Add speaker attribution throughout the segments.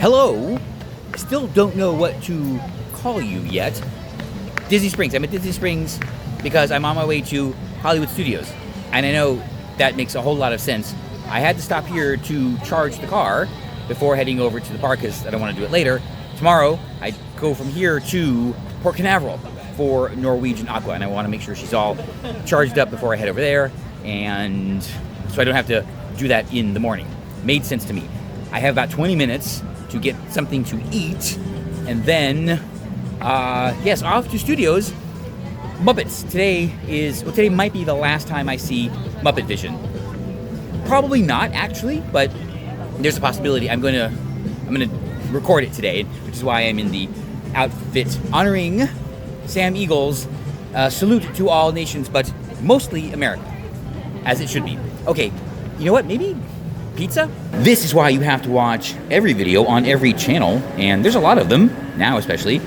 Speaker 1: Hello. I still don't know what to call you yet. Disney Springs. I'm at Disney Springs because I'm on my way to Hollywood Studios. And I know that makes a whole lot of sense. I had to stop here to charge the car before heading over to the park because I don't want to do it later. Tomorrow, I go from here to Port Canaveral for Norwegian Aqua, and I want to make sure she's all charged up before I head over there, and so I don't have to do that in the morning. Made sense to me. I have about 20 minutes to get something to eat, and then, yes, off to studios. Muppets. Today might be the last time I see Muppet Vision. Probably not, actually, but there's a possibility. I'm gonna record it today, which is why I'm in the outfit honoring Sam Eagle's salute to all nations, but mostly America, as it should be. Okay, you know what? Maybe pizza? This is why you have to watch every video on every channel, and there's a lot of them, now especially.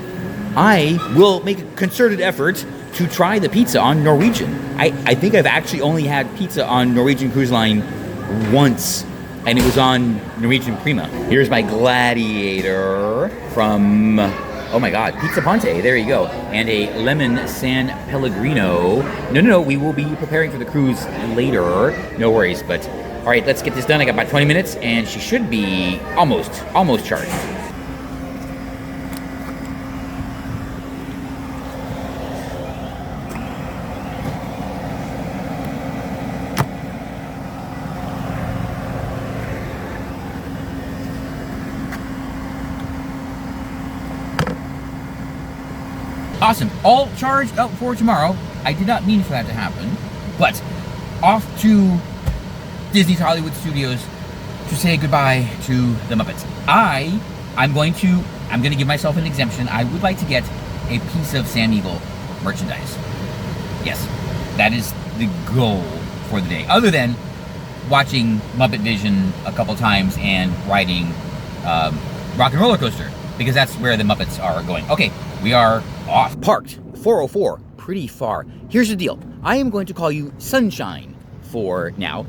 Speaker 1: I will make a concerted effort to try the pizza on Norwegian. I think I've actually only had pizza on Norwegian Cruise Line once, and it was on Norwegian Prima. Here's my Gladiator from, oh my god, Pizza Ponte, there you go. And a lemon San Pellegrino. No, we will be preparing for the cruise later. No worries, but all right, let's get this done. I got about 20 minutes, and she should be almost charged. Awesome. All charged up for tomorrow. I did not mean for that to happen, but off to Disney's Hollywood Studios to say goodbye to the Muppets. I'm going to give myself an exemption. I would like to get a piece of Sam Eagle merchandise. Yes, that is the goal for the day. Other than watching Muppet Vision a couple times and riding Rock and Roller Coaster, because that's where the Muppets are going. Okay, we are off. Parked, 404, pretty far. Here's the deal. I am going to call you Sunshine for now.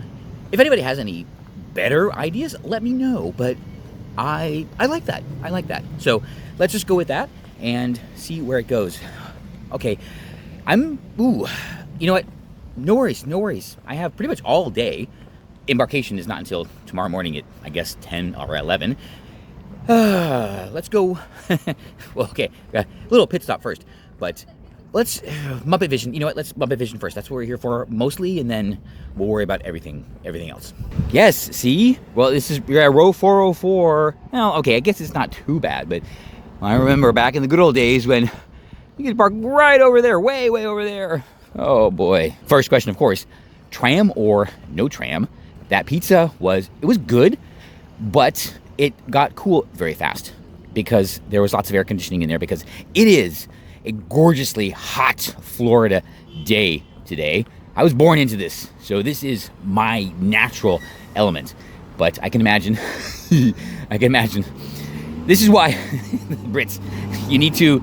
Speaker 1: If anybody has any better ideas, let me know. But I like that. I like that. So let's just go with that and see where it goes. Okay, you know what? No worries. I have pretty much all day. Embarkation is not until tomorrow morning at, I guess, 10 or 11. Let's go. Well, okay, a little pit stop first, but let's Muppet Vision. You know what? Let's Muppet Vision first. That's what we're here for mostly, and then we'll worry about everything else. Yes. See? Well, you're at row 404. Well, okay. I guess it's not too bad, but I remember back in the good old days when you could park right over there, way over there. Oh boy. First question, of course, tram or no tram? That pizza was good, but it got cool very fast because there was lots of air conditioning in there, because it is a gorgeously hot Florida day today. I was born into this, so this is my natural element. But I can imagine, this is why Brits, you need to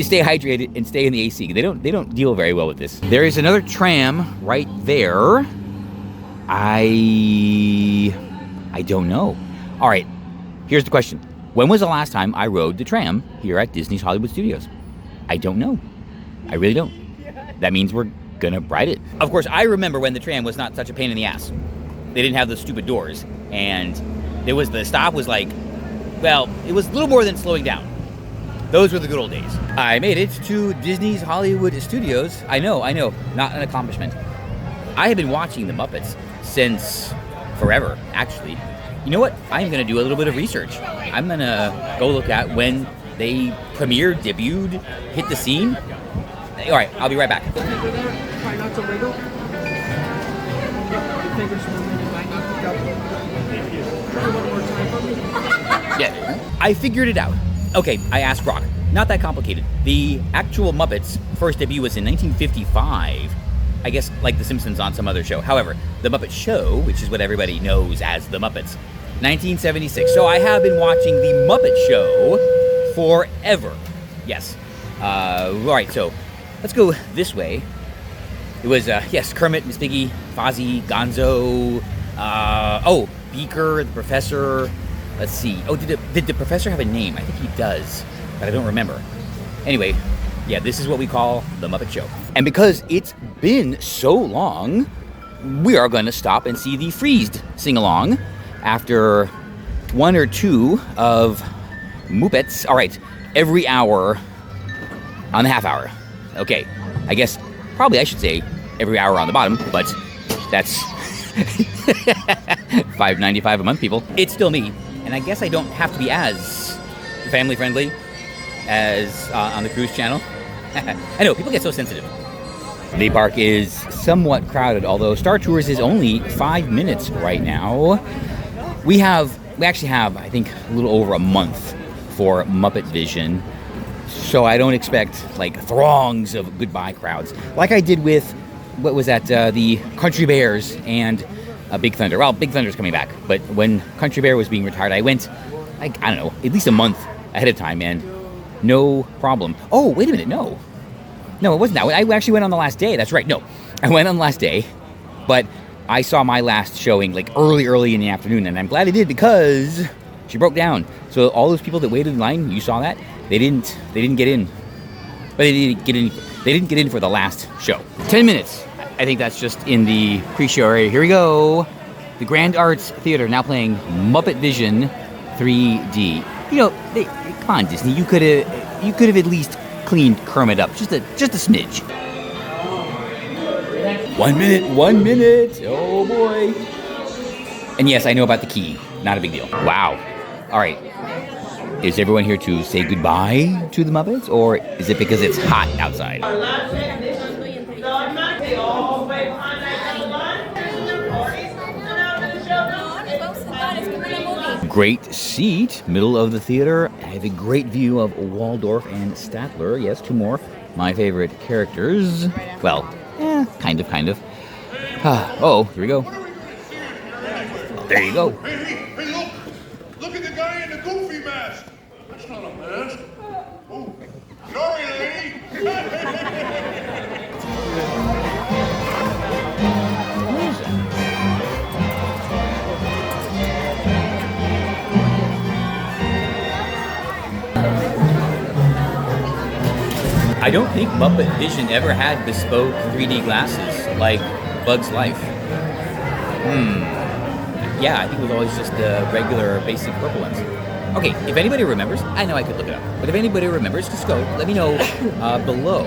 Speaker 1: stay hydrated and stay in the AC. They don't deal very well with this. There is another tram right there. I don't know. All right. Here's the question. When was the last time I rode the tram here at Disney's Hollywood Studios? I don't know. I really don't. That means we're gonna ride it. Of course, I remember when the tram was not such a pain in the ass. They didn't have the stupid doors, and the stop was like, well, it was a little more than slowing down. Those were the good old days. I made it to Disney's Hollywood Studios. I know, not an accomplishment. I have been watching the Muppets since forever, actually. You know what? I'm going to do a little bit of research. I'm going to go look at when they premiered, debuted, hit the scene. All right, I'll be right back.
Speaker 2: Try not to wiggle.
Speaker 1: Yeah, I figured it out. Okay, I asked Grok. Not that complicated. The actual Muppets' first debut was in 1955. I guess like The Simpsons on some other show. However, the Muppet Show, which is what everybody knows as the Muppets, 1976. So I have been watching the Muppet Show forever. Yes. All right, so let's go this way. It was, yes, Kermit, Miss Piggy, Fozzie, Gonzo, Beaker, the Professor, Let's see. Oh, did the professor have a name? I think he does, but I don't remember. Anyway, yeah, this is what we call the Muppet Show. And because it's been so long, we are going to stop and see the freezed sing-along after 1 or 2 of Muppets. All right, every hour on the half hour. Okay, I guess probably I should say every hour on the bottom, but that's $5.95 a month, people. It's still me, and I guess I don't have to be as family-friendly as on the cruise channel. I know, people get so sensitive. The park is somewhat crowded, although Star Tours is only 5 minutes right now. We actually have, I think, a little over a month for Muppet Vision, so I don't expect, like, throngs of goodbye crowds, like I did with, what was that, the Country Bears and Big Thunder. Well, Big Thunder's coming back, but when Country Bear was being retired, I went, I don't know, at least a month ahead of time, and no problem. Oh, wait a minute, no, it wasn't that. I actually went on the last day. That's right, no. I went on the last day, but I saw my last showing, like, early in the afternoon, and I'm glad I did because she broke down. So all those people that waited in line, you saw that? They didn't get in. But they didn't get in for the last show. 10 minutes. I think that's just in the pre-show area. Here we go. The Grand Arts Theater now playing Muppet Vision 3D. You know, come on, Disney. You could have at least cleaned Kermit up just a smidge. 1 minute. Oh boy. And yes, I know about the key. Not a big deal. Wow. All right. Is everyone here to say goodbye to the Muppets, or is it because it's hot outside? Great seat, middle of the theater. I have a great view of Waldorf and Statler. Yes, 2 more. My favorite characters. Well, kind of. Oh, here we go. There you go.
Speaker 3: Hey, look at the guy in the goofy mask. That's not a mask. Oh, sorry, lady.
Speaker 1: I don't think Muppet Vision ever had bespoke 3D glasses like Bug's Life. Yeah, I think it was always just the regular basic purple ones. Okay, if anybody remembers, I know I could look it up, but if anybody remembers, just go, let me know below.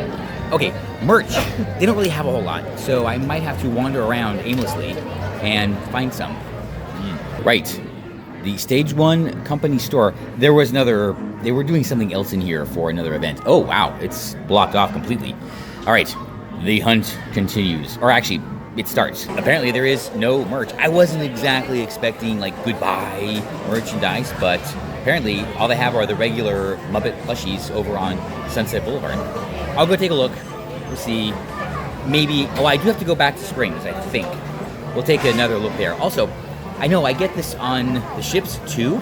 Speaker 1: Okay, merch. They don't really have a whole lot, so I might have to wander around aimlessly and find some. Right. The Stage 1 company store. There was another, they were doing something else in here for another event. Oh, wow, it's blocked off completely. All right, the hunt continues. Or actually, it starts. Apparently there is no merch. I wasn't exactly expecting, like, goodbye merchandise, but apparently all they have are the regular Muppet plushies over on Sunset Boulevard. I'll go take a look. We'll see. Maybe, I do have to go back to Springs, I think. We'll take another look there. Also, I know I get this on the ships too.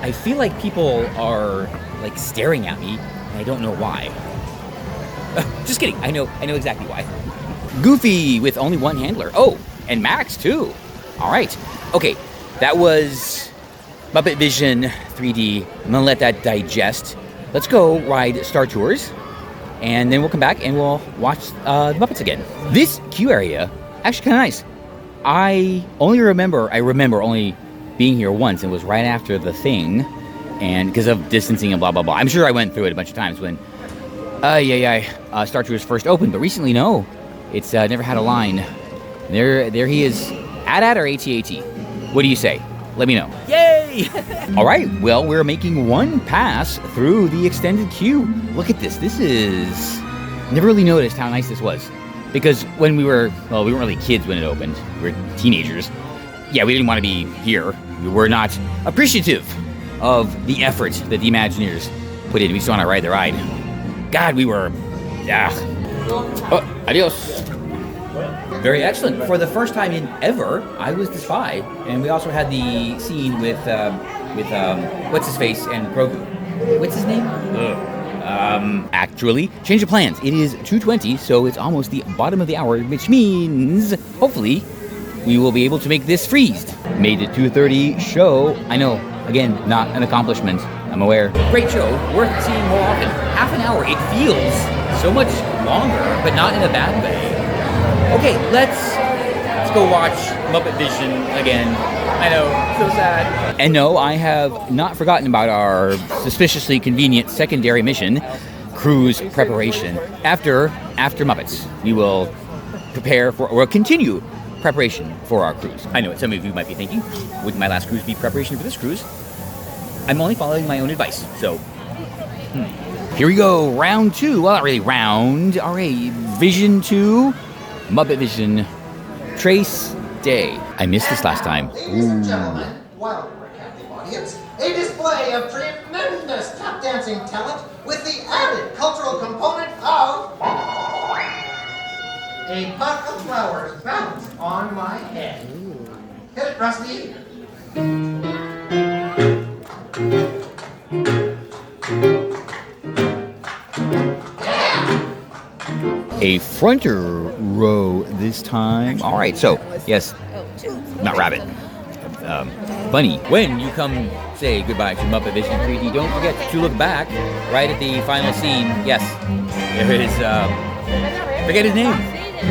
Speaker 1: I feel like people are, like, staring at me, and I don't know why. Just kidding. I know exactly why. Goofy with only 1 handler. Oh, and Max too. All right. Okay, that was Muppet Vision 3D. I'm gonna let that digest. Let's go ride Star Tours, and then we'll come back and we'll watch the Muppets again. This queue area, actually kind of nice. I remember only being here once, and it was right after the thing, and because of distancing and blah, blah, blah. I'm sure I went through it a bunch of times when Star Tours first opened, but recently, no. It's never had a line. There he is. AT-AT or AT-AT? What do you say? Let me know. Yay! All right, well, we're making 1 pass through the extended queue. Look at this. This is... Never really noticed how nice this was. Because when we weren't really kids when it opened. We were teenagers. Yeah, we didn't want to be here. We were not appreciative of the effort that the Imagineers put in. We just want to ride the ride. God, we were... Oh, adios. Very excellent. For the first time in ever, I was the spy. And we also had the scene with what's-his-face and Grogu. What's his name? Actually, change of plans. It is 2:20, so it's almost the bottom of the hour, which means, hopefully, we will be able to make this freezed. Made it 2:30 show. I know, Again, not an accomplishment, I'm aware. Great show, worth seeing more often. Half an hour, it feels so much longer, but not in a bad way. Okay, let's go watch Muppet Vision again. I know, so sad. And no, I have not forgotten about our suspiciously convenient secondary mission, cruise preparation. After Muppets, we will continue preparation for our cruise. I know what some of you might be thinking. Wouldn't my last cruise be preparation for this cruise? I'm only following my own advice, so. Here we go, round 2. Well, not really round. All right, Vision 2, Muppet Vision, Trace Day. I missed this last time.
Speaker 4: Ladies and gentlemen, welcome to our captive audience. A display of tremendous tap dancing talent with the added cultural component of a pot of flowers bounced on my head. Hit it, Rusty.
Speaker 1: A fronter row this time. All right, so yes, not rabbit, bunny. When you come say goodbye to Muppet Vision 3D, don't forget to look back right at the final scene. Yes, there is. Forget his name.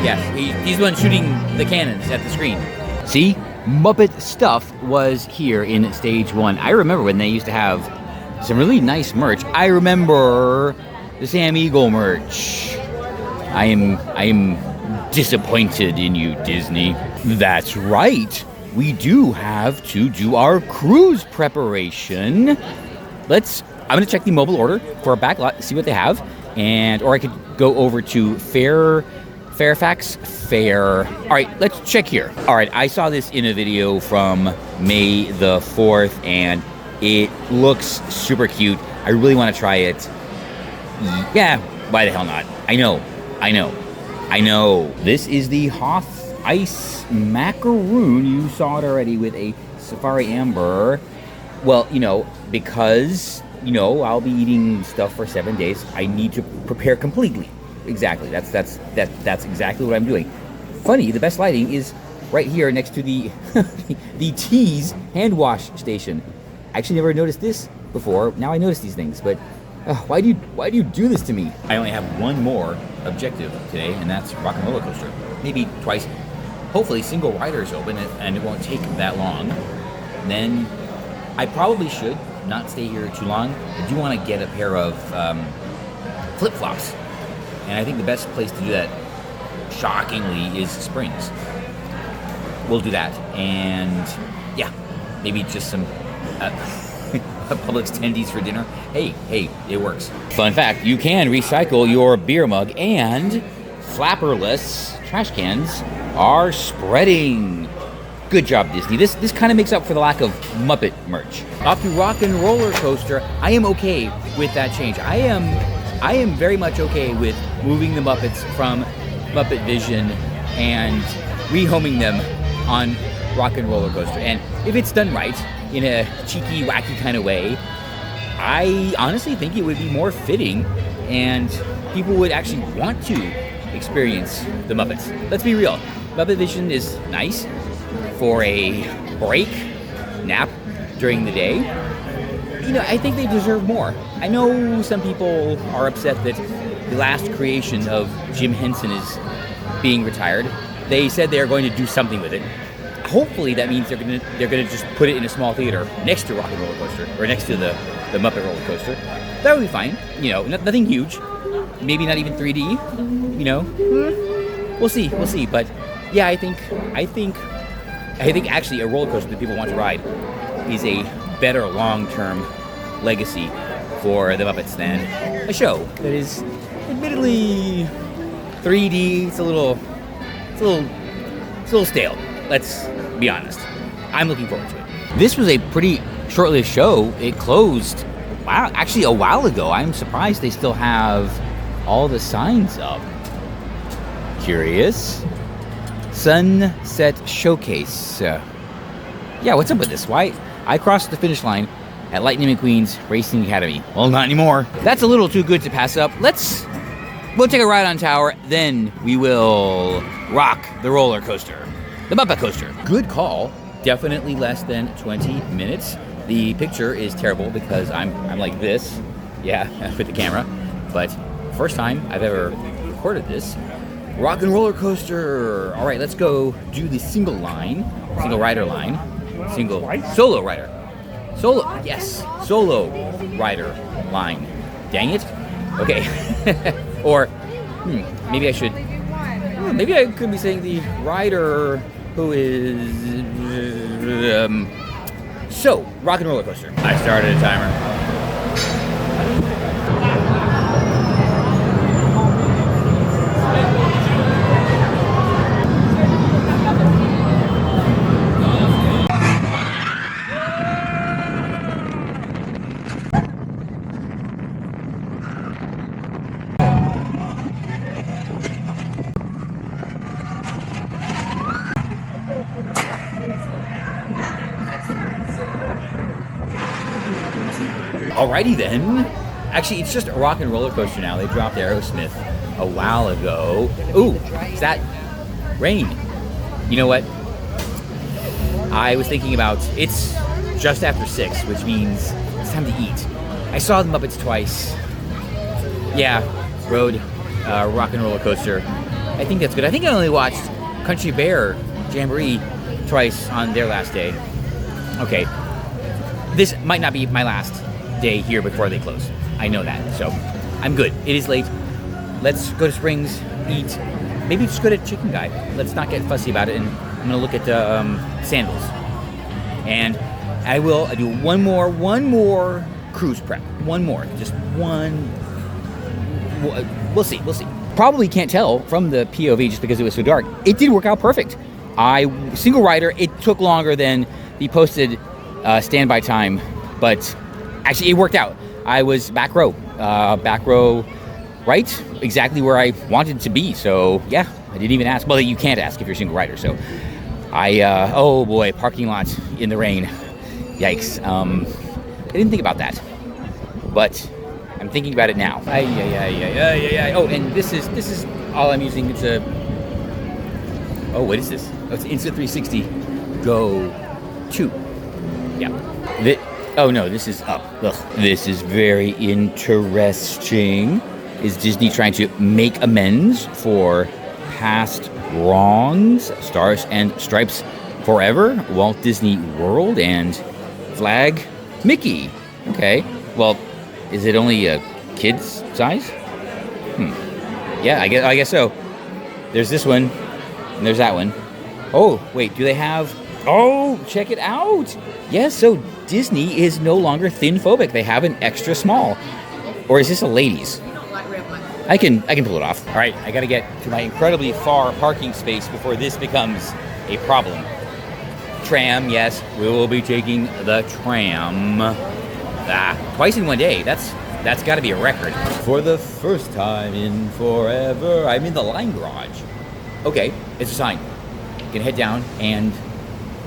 Speaker 1: Yes, he's the one shooting the cannons at the screen. See, Muppet stuff was here in stage 1. I remember when they used to have some really nice merch. I remember the Sam Eagle merch. I am disappointed in you, Disney. That's right. We do have to do our cruise preparation. I'm gonna check the mobile order for a backlot, see what they have, or I could go over to Fairfax Fair. All right, let's check here. All right, I saw this in a video from May the 4th, and it looks super cute. I really want to try it. Yeah, why the hell not? I know. This is the Hoth Ice Macaroon. You saw it already with a Safari Amber. Well, because, I'll be eating stuff for 7 days. I need to prepare completely. Exactly. That's exactly what I'm doing. Funny, the best lighting is right here next to the the Tease hand wash station. I actually never noticed this before. Now I notice these things, but why do you do this to me? I only have one more objective today, and that's Rock and Roller Coaster. Maybe twice. Hopefully single rider is open and it won't take that long. Then I probably should not stay here too long. I do want to get a pair of flip-flops. And I think the best place to do that, shockingly, is Springs. We'll do that. And yeah, maybe just some Publix tendies for dinner. Hey, it works. Fun fact, you can recycle your beer mug, and flapperless trash cans are spreading. Good job, Disney. This kind of makes up for the lack of Muppet merch. Off to Rock and Roller Coaster. I am okay with that change. I am very much okay with moving the Muppets from Muppet Vision and rehoming them on Rock and Roller Coaster. And if it's done right, in a cheeky, wacky kind of way, I honestly think it would be more fitting and people would actually want to experience the Muppets. Let's be real. Muppet Vision is nice for a break, nap during the day. I think they deserve more. I know some people are upset that the last creation of Jim Henson is being retired. They said they are going to do something with it. Hopefully that means they're gonna just put it in a small theater next to Rock and Roller Coaster, or next to the Muppet Roller Coaster. That would be fine. Nothing huge. Maybe not even 3D. We'll see. But yeah, I think actually a roller coaster that people want to ride is a better long-term legacy for the Muppets than a show that is admittedly 3D. It's a little stale. Let's be honest. I'm looking forward to it. This was a pretty short-lived show. It closed, actually a while ago. I'm surprised they still have all the signs up. Curious. Sunset Showcase. Yeah, what's up with this? Why? I crossed the finish line at Lightning McQueen's Racing Academy. Well, not anymore. That's a little too good to pass up. We'll take a ride on Tower, then we will rock the roller coaster. The Muppet Coaster. Good call. Definitely less than 20 minutes. The picture is terrible because I'm like this, yeah, with the camera. But first time I've ever recorded this. Rock and roller coaster. All right, let's go do the single rider line, solo rider, solo rider line. Dang it. Okay. Or maybe I should. Maybe I could be saying the rider who is so rock and roller coaster. I started a timer. Alrighty then. Actually, it's just a rock and roller coaster now. They dropped Aerosmith a while ago. Ooh, is that rain? You know what? I was thinking about, it's just after 6, which means it's time to eat. I saw the Muppets twice. Yeah, rode rock and roller coaster. I think that's good. I think I only watched Country Bear Jamboree twice on their last day. Okay, this might not be my last day here before they close. I know that, so I'm good. It is late. Let's go to Springs, eat. Maybe just go to Chicken Guy. Let's not get fussy about it, and I'm gonna look at sandals. And I do one more cruise prep. One more, just one. We'll see. Probably can't tell from the POV just because it was so dark. It did work out perfect. Single rider, it took longer than the posted standby time, but actually, it worked out. I was back row, right? Exactly where I wanted to be. So, yeah, I didn't even ask. Well, you can't ask if you're a single rider. So, oh boy, parking lot in the rain. Yikes. I didn't think about that, but I'm thinking about it now. Oh, and this is all I'm using. It's what is this? Oh, it's Insta360 Go 2. Yeah. Oh no, this is up. Ugh. This is very interesting. Is Disney trying to make amends for past wrongs? Stars and Stripes Forever, Walt Disney World, and Flag Mickey. Okay, well, is it only a kid's size? Yeah, I guess so. There's this one, and there's that one. Oh, wait, do they have... Oh, check it out. Yes, so Disney is no longer thin phobic. They have an extra small. Or is this a ladies? I can pull it off. All right, I got to get to my incredibly far parking space before this becomes a problem. Tram, yes, we will be taking the tram. Twice in one day. That's got to be a record. For the first time in forever, I'm in the line garage. Okay, it's a sign. You can head down and...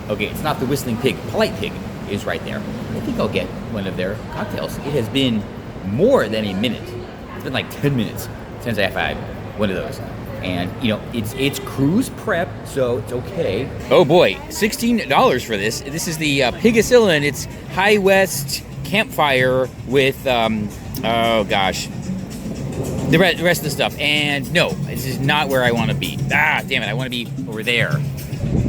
Speaker 1: Okay, it's not the Whistling Pig. Polite Pig is right there. I think I'll get one of their cocktails. It has been more than a minute. It's been like 10 minutes since I've had one of those. And, you know, it's cruise prep, so it's okay. Oh boy, $16 for this. This is the Pigacillin. It's High West Campfire with, oh gosh, the rest of the stuff. And no, this is not where I want to be. Damn it, I want to be over there.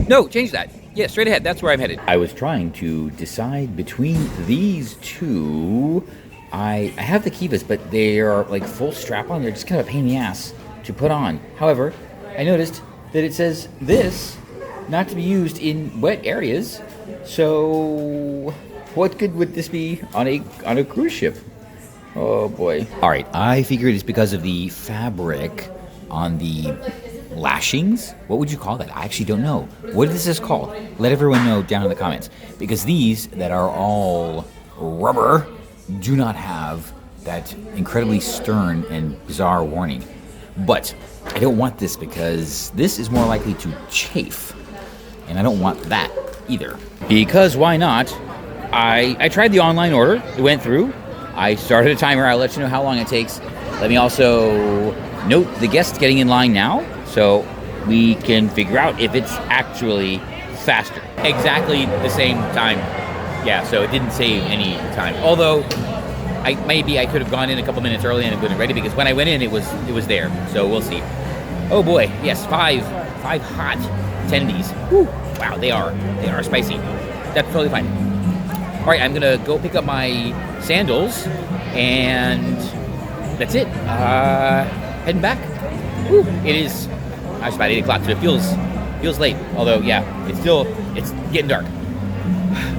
Speaker 1: No, change that. Yeah, straight ahead. That's where I'm headed. I was trying to decide between these two. I have the Kivas, but they are like full strap-on. They're just kind of a pain in the ass to put on. However, I noticed that it says this not to be used in wet areas. So, what good would this be on a cruise ship? Oh boy. All right, I figured it's because of the fabric on the lashings. What would you call that? I actually don't know. What is this called? Let everyone know down in the comments. Because these that are all rubber do not have that incredibly stern and bizarre warning. But I don't want this because this is more likely to chafe. And I don't want that either. Because why not? I tried the online order. It went through. I started a timer. I'll let you know how long it takes. Let me also note the guests getting in line now, so we can figure out if it's actually faster. Exactly the same time. Yeah, so it didn't save any time. Although, maybe I could have gone in a couple minutes early and it would have been ready, because when I went in, it was there. So we'll see. Oh boy, yes, five hot tendies. Whew. Wow, they are spicy. That's totally fine. All right, I'm gonna go pick up my sandals, and that's it. Heading back. Whew. It is. It's about 8 o'clock, so it feels late. Although, yeah, it's getting dark.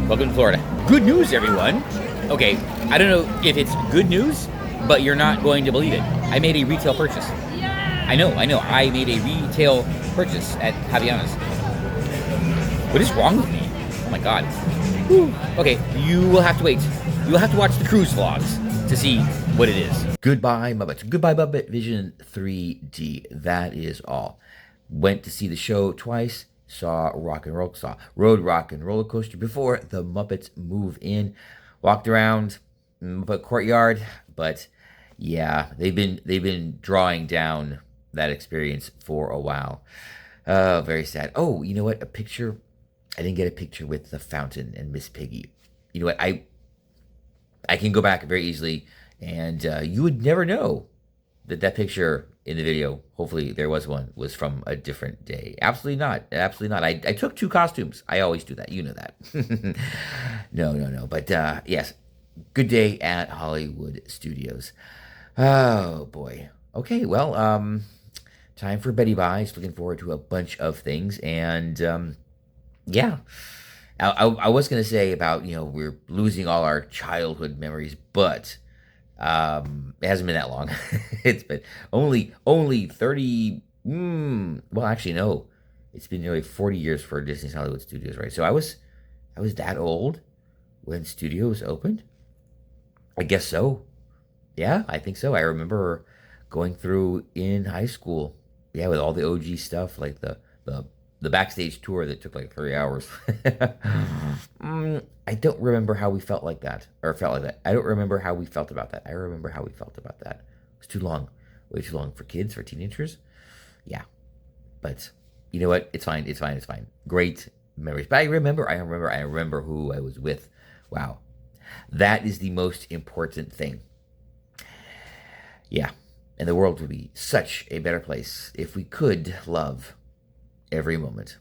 Speaker 1: Welcome to Florida. Good news, everyone. Okay, I don't know if it's good news, but you're not going to believe it. I made a retail purchase. I know. I made a retail purchase at Javiana's. What is wrong with me? Oh my god. Whew. Okay, you will have to wait. You will have to watch the cruise vlogs to see what it is. Goodbye, Muppets. Goodbye, Muppet Vision 3D. That is all. Went to see the show twice. Saw Road Rock and Roller Coaster before the Muppets move in. Walked around Muppet Courtyard, but yeah, they've been drawing down that experience for a while. Very sad. Oh, you know what? A picture. I didn't get a picture with the fountain and Miss Piggy. You know what? I can go back very easily, and you would never know that picture in the video, hopefully there was one, was from a different day. Absolutely not. I took 2 costumes. I always do that. You know that. No. But yes, good day at Hollywood Studios. Oh, boy. Okay, well, time for Betty Buys. Looking forward to a bunch of things. And, yeah. I was going to say about, we're losing all our childhood memories, but it hasn't been that long. It's been only 30. Well, actually, no. It's been nearly 40 years for Disney's Hollywood Studios, right? So I was that old when studios opened. I guess so. Yeah, I think so. I remember going through in high school. Yeah, with all the OG stuff, like the backstage tour that took like 3 hours. I don't remember how we felt like that. I don't remember how we felt about that. I remember how we felt about that. It was too long. Way too long for kids, for teenagers. Yeah. But you know what? It's fine. Great memories. But I remember who I was with. Wow. That is the most important thing. Yeah. And the world would be such a better place if we could love every moment.